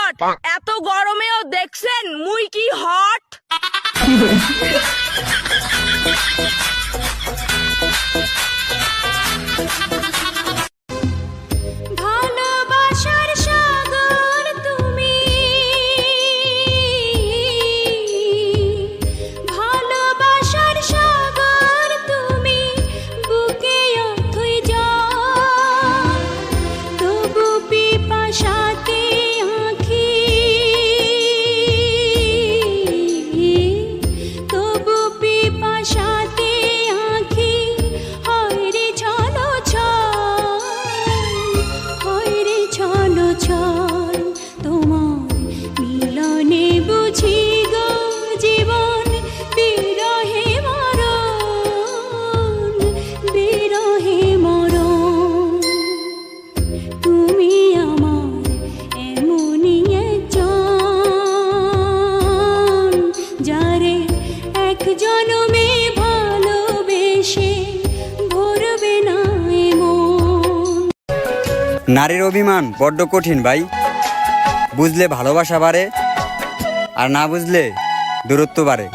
God, এত গরমেও দেখছেন মুই কি হট। ভালোবাসার সাগর তুমি, ভালোবাসার সাগর তুমি, বুকে অথই জল, তবু পিপাসাতে আঁখি, তবু পিপাসাতে আঁখি, হয় রে চলো চল, হয় রে চলো চল, তোমার মিলনে বুঝি গো জীবন, বিরহে মরণ, বিরহে মরণ। তুমি আমার এমনই একজন, যারে এক জনমে ভালোবেসে ভরবে না এমন। নারীর অভিমান বড্ড কঠিন ভাই, বুঝলে ভালোবাসা বাড়ে আর না বুঝলে দূরত্ব বাড়ে।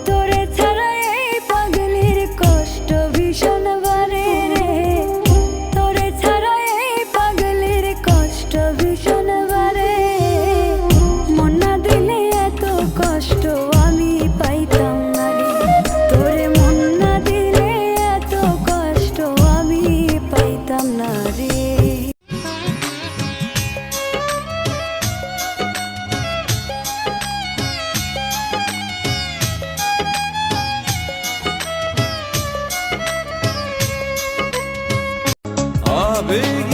তোরে ছাড়া এই পাগলের কষ্ট ভীষণ বাড়ে রে, তোরে ছাড়া এই পাগলের কষ্ট ভীষণ বাড়ে, মন না দিলে এত কষ্ট আমি পাইতাম না রে, তোরে মন না দিলে এত কষ্ট আমি পাইতাম না রে। আবেগ